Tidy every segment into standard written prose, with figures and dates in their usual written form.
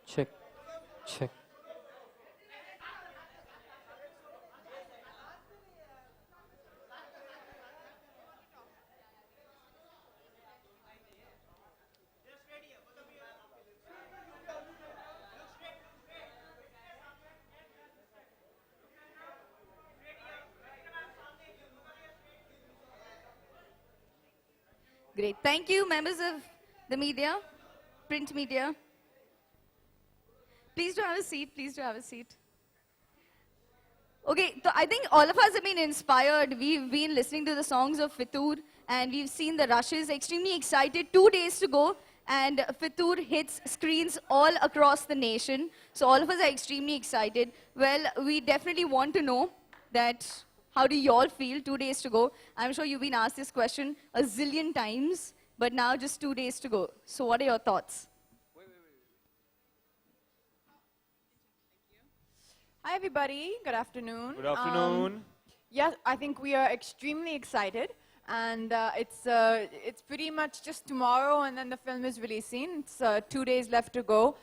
Check, check. Great. Thank you, members of the media, print media. Please do have a seat. Please do have a seat. Okay, so I think all of us have been inspired. We've been listening to the songs of Fitur, and we've seen the rushes. Extremely excited. 2 days to go, and Fitur hits screens all across the nation. So all of us are extremely excited. Well, we definitely want to know that how do you all feel? 2 days to go. I'm sure you've been asked this question a zillion times, but now just 2 days to go. So what are your thoughts? Hi, everybody. Good afternoon. Good afternoon. Yes, I think we are extremely excited. And it's pretty much just tomorrow, and then the film is releasing. It's 2 days left to go.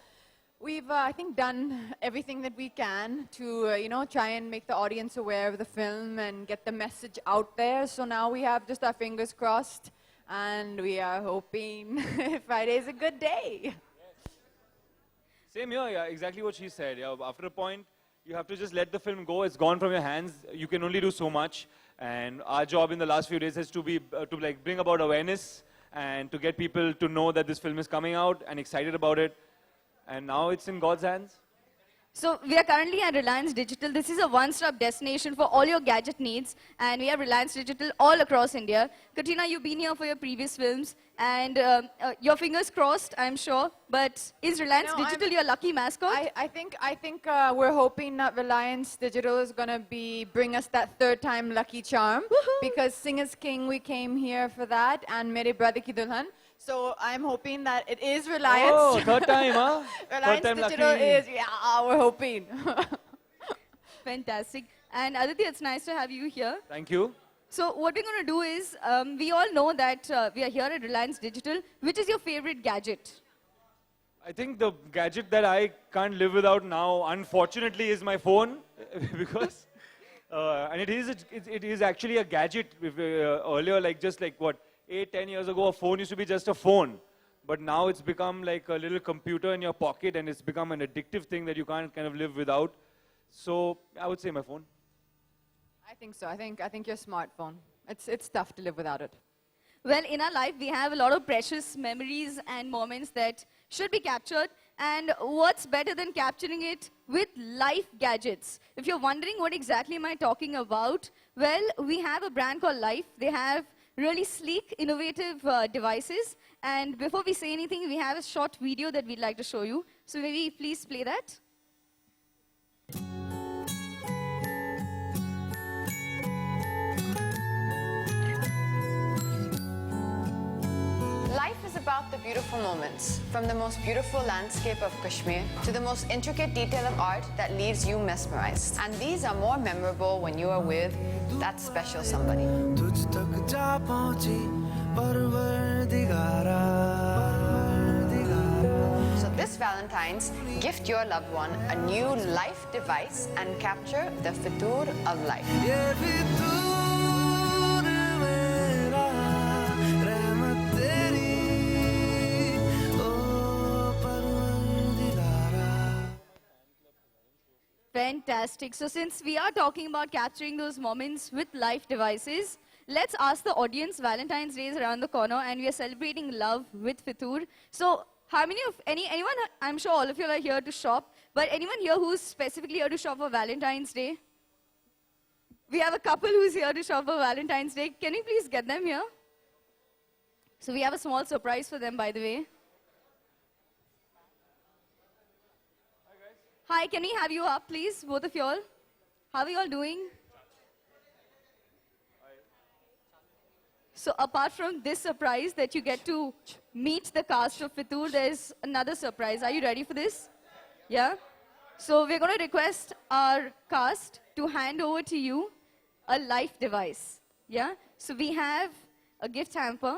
We've, I think, done everything that we can to, try and make the audience aware of the film and get the message out there. So now we have just our fingers crossed, and we are hoping Friday is a good day. Same here, yeah, exactly what she said. Yeah, after a point, you have to just let the film go. It's gone from your hands. You can only do so much. And our job in the last few days has to be to bring about awareness and to get people to know that this film is coming out and excited about it. And now it's in God's hands. So we are currently at Reliance Digital. This is a one-stop destination for all your gadget needs, and we have Reliance Digital all across India. Katrina, you've been here for your previous films, and your fingers crossed, I'm sure. But is Reliance Digital your lucky mascot? I think we're hoping that Reliance Digital is going to bring us that third time lucky charm. Because Singers King, we came here for that, and Mere Brother Ki Dulhan. So I'm hoping that it is Reliance. Oh, third time, huh? Reliance third time Digital lucky. is, yeah, we're hoping. Fantastic. And Aditya, it's nice to have you here. Thank you. So what we're going to do is, we all know that we are here at Reliance Digital. Which is your favorite gadget? I think the gadget that I can't live without now, unfortunately, is my phone. Because, and it is actually a gadget. Earlier, just like what, 8-10 years ago, a phone used to be just a phone. But now it's become like a little computer in your pocket, and it's become an addictive thing that you can't kind of live without. So I would say my phone. I think so. I think your smartphone. It's tough to live without it. Well, in our life, we have a lot of precious memories and moments that should be captured. And what's better than capturing it with life gadgets? If you're wondering what exactly am I talking about, well, we have a brand called Life. They have really sleek, innovative devices. And before we say anything, we have a short video that we'd like to show you. So maybe please play that. Life is about the beautiful moments, from the most beautiful landscape of Kashmir to the most intricate detail of art that leaves you mesmerized. And these are more memorable when you are with that special somebody. So this Valentine's, gift your loved one a new Life device and capture the Fitur of life. Fantastic. So since we are talking about capturing those moments with Life devices, let's ask the audience. Valentine's Day is around the corner, and we are celebrating love with Fitur. So how many of, anyone, I'm sure all of you are here to shop, but anyone here who's specifically here to shop for Valentine's Day? We have a couple who's here to shop for Valentine's Day. Can you please get them here? So we have a small surprise for them, by the way. Hi, can we have you up, please, both of you all? How are you all doing? So apart from this surprise that you get to meet the cast of Fitur, there's another surprise. Are you ready for this? Yeah? So we're going to request our cast to hand over to you a Life device. Yeah? So we have a gift hamper.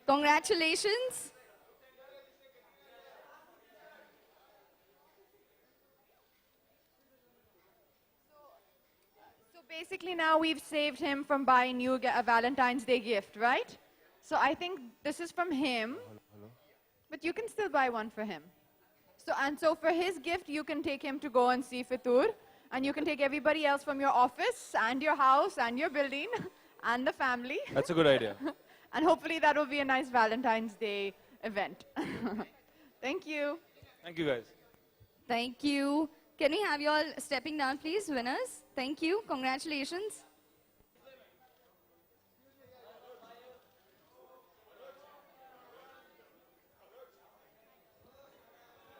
Congratulations. So basically now we've saved him from buying you a Valentine's Day gift, right? So I think this is from him. But you can still buy one for him. So for his gift, you can take him to go and see Fitur. And you can take everybody else from your office and your house and your building and the family. That's a good idea. And hopefully that will be a nice Valentine's Day event. Thank you. Thank you, guys. Thank you. Can we have you all stepping down, please, winners? Thank you. Congratulations.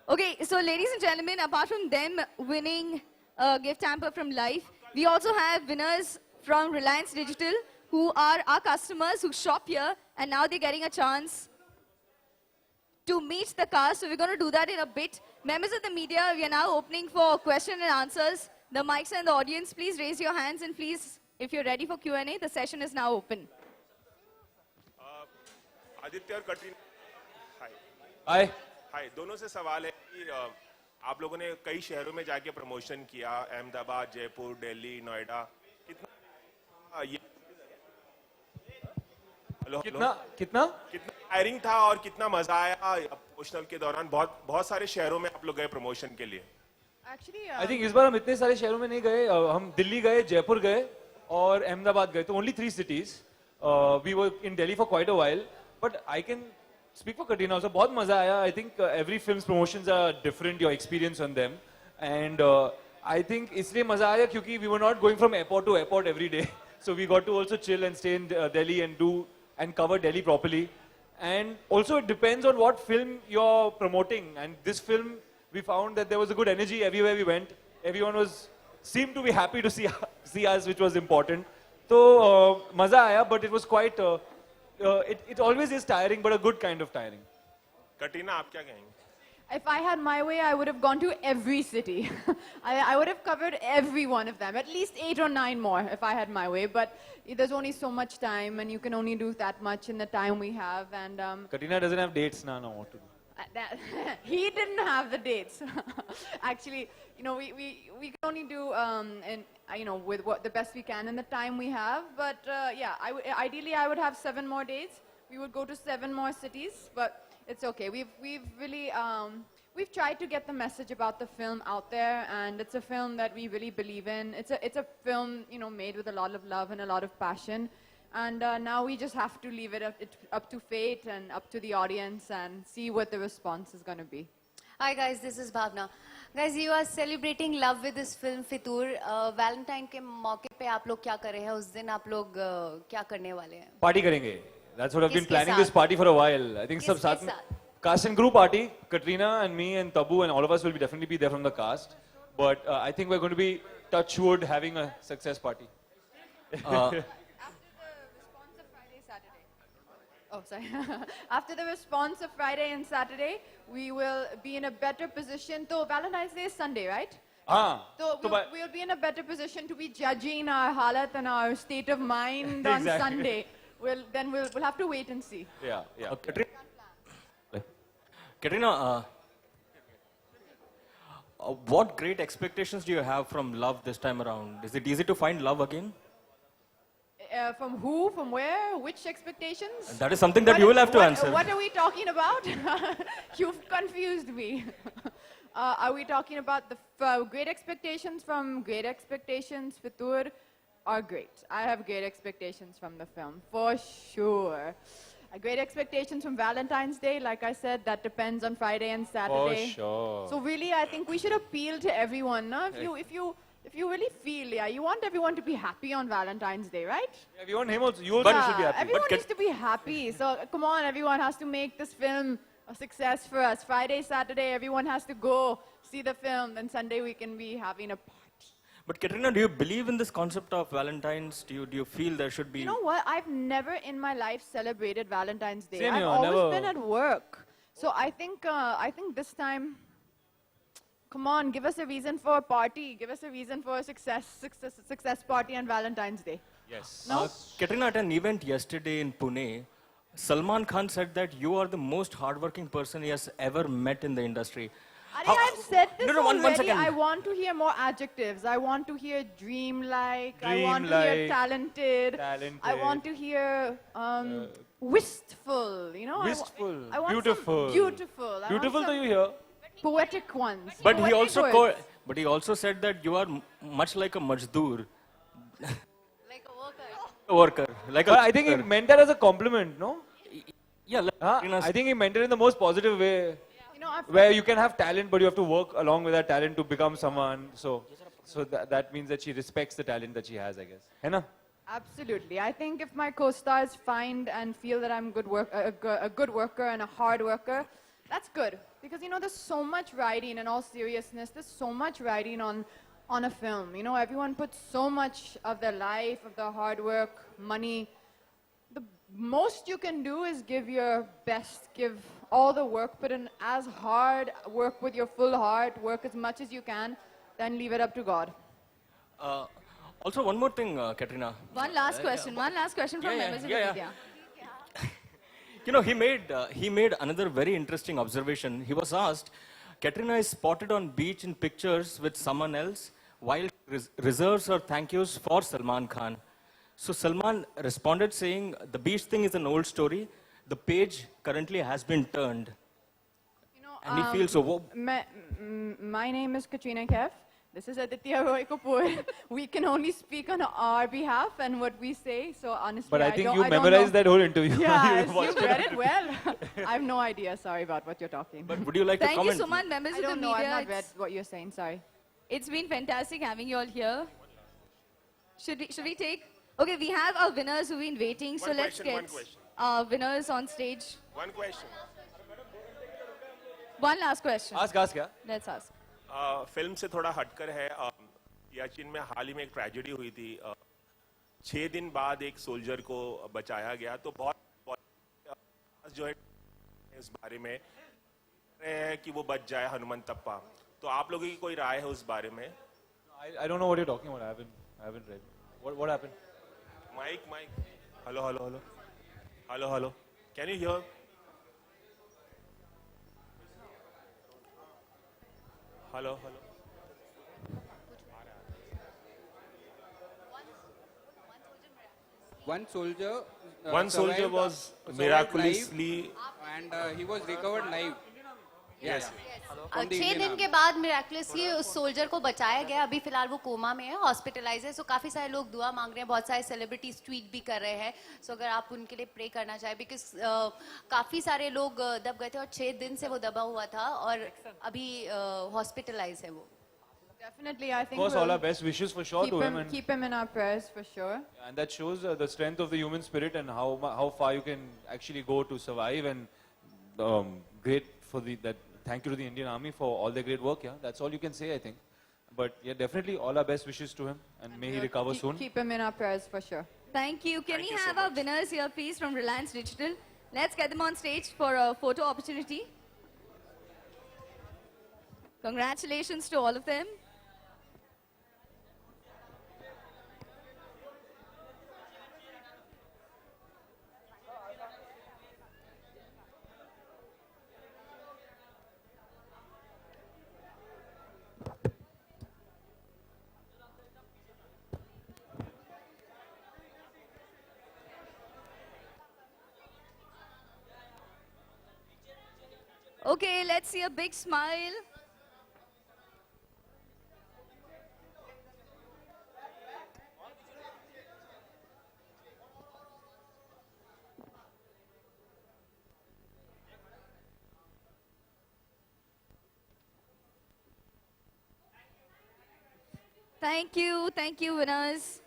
Okay, so ladies and gentlemen, apart from them winning a gift hamper from Life, we also have winners from Reliance Digital who are our customers who shop here, and now they're getting a chance to meet the cast. So we're going to do that in a bit. Members of the media, we are now opening for question and answers. The mics and the audience, please raise your hands, and please, if you're ready for Q&A, the session is now open. Aditya और कटरीना हाय Hi. हाय दोनों से सवाल है कि आप लोगों ने कई शहरों में जाके प्रमोशन किया अहमदाबाद जयपुर दिल्ली नोएडा कितना ये हेलो कितना कितना कितना टायरिंग था और कितना मजा आया प्रमोशनल के दौरान बहुत सारे शहरों में आप लोग गए प्रमोशन के लिए Actually, आई थिंक इस बार हम इतने सारे शहरों में नहीं गए हम दिल्ली गए जयपुर गए और अहमदाबाद गए तो only 3 cities we were in Delhi for quite a while but I can speak for Katrina also बहुत मजा आया I think every film's promotions are different your experience on them and I think इसलिए मजा आया क्योंकि we were not going from airport to airport every day so we got to also chill and stay in Delhi and cover Delhi properly and also it depends on what film you're promoting and this film we found that there was a good energy everywhere we went everyone seemed to be happy to see us which was important so मजा आया but it was quite it always is tiring, but a good kind of tiring. Katrina आप क्या कहेंगे if I had my way, I would have gone to every city. I would have covered every one of them, at least 8 or 9 more if I had my way. But there's only so much time, and you can only do that much in the time we have. And Katrina doesn't have dates now. No, what to do? he didn't have the dates. Actually, we can only do with the best we can in the time we have. But yeah, ideally I would have 7 more dates. We would go to 7 more cities, but it's okay. We've really we've tried to get the message about the film out there, and it's a film that we really believe in. It's a film made with a lot of love and a lot of passion. And now we just have to leave it up to fate and up to the audience and see what the response is going to be. Hi guys, this is Bhavna. Guys, you are celebrating love with this film Fitur. Valentine के मौके पे आप लोग क्या कर रहे हैं? उस दिन आप लोग क्या करने वाले हैं? Party करेंगे. That's what I've been किसके planning साथ? this party for a while. I think सब किसके साथ में साथ? cast and crew party. Katrina and me and Tabu and all of us will definitely be there from the cast. But I think we're going to be touch wood having a success party. Oh, sorry. After the response of Friday and Saturday, we will be in a better position. So Valentine's Day is Sunday, right? हाँ. So we'll be in a better position to be judging our halat and our state of mind on Exactly. Sunday. We'll have to wait and see. Yeah. Katrina, what great expectations do you have from love this time around? Is it easy to find love again? From who? From where? Which expectations? That is something that you will have to answer. What are we talking about? You've confused me. Are we talking about the great expectations from Great Expectations? Fitur are great. I have great expectations from the film, for sure. Great expectations from Valentine's Day, like I said, that depends on Friday and Saturday. For sure. So really, I think we should appeal to everyone. No? If you really feel, you want everyone to be happy on Valentine's Day, right? Yeah, we want him also. You also should be happy. Everyone needs to be happy. So come on, everyone has to make this film a success for us. Friday, Saturday, everyone has to go see the film. Then Sunday we can be having a party. But Katrina, do you believe in this concept of Valentine's? Do you feel there should be... You know what? I've never in my life celebrated Valentine's Day. Same I've here, always never. been at work. So I think this time, come on, give us a reason for a party. Give us a reason for a success party on Valentine's Day. Yes. No? Katrina, at an event yesterday in Pune, Salman Khan said that you are the most hardworking person he has ever met in the industry. I How- think I've said this No, no, one already. second. I want to hear more adjectives. I want to hear dreamlike. I want to hear Dreamlike, talented. I talented. want to hear wistful. You know, Wistful, I want beautiful. Some beautiful. I want Beautiful some to you here. Poetic ones. But he Poetic also words. but he also said that you are much like a majdoor, Like a worker. a worker, like But a I think he worker. meant that as a compliment, no? Yeah, like Katrina's- I think he meant it in the most positive way, You know, where you can have talent, but you have to work along with that talent to become someone. So that means that she respects the talent that she has, I guess. है ना? Absolutely. I think if my co-stars find and feel that I'm a good worker and a hard worker, that's good. Because, you know, there's so much writing, in all seriousness, there's so much writing on a film. You know, everyone puts so much of their life, of their hard work, money. The most you can do is give your best, give all the work, put in as hard, work with your full heart, work as much as you can, then leave it up to God. Also, one more thing, Katrina. One last question from members of the media. You know, he made another very interesting observation. He was asked, Katrina is spotted on beach in pictures with someone else while reserves her thank yous for Salman Khan. So Salman responded saying, the beach thing is an old story. The page currently has been turned. You know, And he feels so. my name is Katrina Kaif. This is Aditya Roy Kapoor. We can only speak on our behalf and what we say. So honestly, But I think don't, you I don't memorized know. that whole interview. Yeah, You watched you read it well. I have no idea. Sorry about what you're talking. But would you like to Thank you comment? so much, members I of the don't know. media. I've not read what you're saying. Sorry. It's been fantastic having you all here. Should we take? Okay, we have our winners who've been waiting, so One let's question, one get question. our winners on stage. One question. One last question. Ask, yeah. Let's ask. Film से थोड़ा हटकर है सियाचिन में हाल ही में एक tragedy हुई थी 6 दिन बाद एक सोल्जर को बचाया गया तो बहुत जो है इस बारे में है कि वो बच जाए हनुमंतप्पा तो आप लोगों की कोई राय है उस बारे में I don't know what you're talking about. I haven't read. What happened? Mic hello can you hear hello One soldier. One soldier was survived miraculously live and he was recovered live. yes. From the 6 Indian दिन Army. के बाद miraculously उस soldier को बचाया गया अभी फिलहाल वो कोमा में है हॉस्पिटलाइज है सो काफी सारे लोग दुआ मांग रहे हैं बहुत सारे सेलिब्रिटीज ट्वीट भी कर रहे हैं सो अगर आप उनके लिए प्रे करना चाहें बिकॉज काफी सारे लोग दब गए थे और 6 दिन से वो दबा हुआ था और अभी हॉस्पिटलाइज है वो Definitely, I Of think course, all we'll our best wishes for sure to him. And keep him in our prayers for sure. And that shows the strength of the human spirit and how far you can actually go to survive. And great for that. Thank you to the Indian Army for all their great work. Yeah, that's all you can say, I think. But yeah, definitely all our best wishes to him, and may he recover soon. Keep him in our prayers for sure. Thank you. Can Thank we you so have our much. winners here, please, from Reliance Digital? Let's get them on stage for a photo opportunity. Congratulations to all of them. Okay, let's see a big smile. Thank you, winners.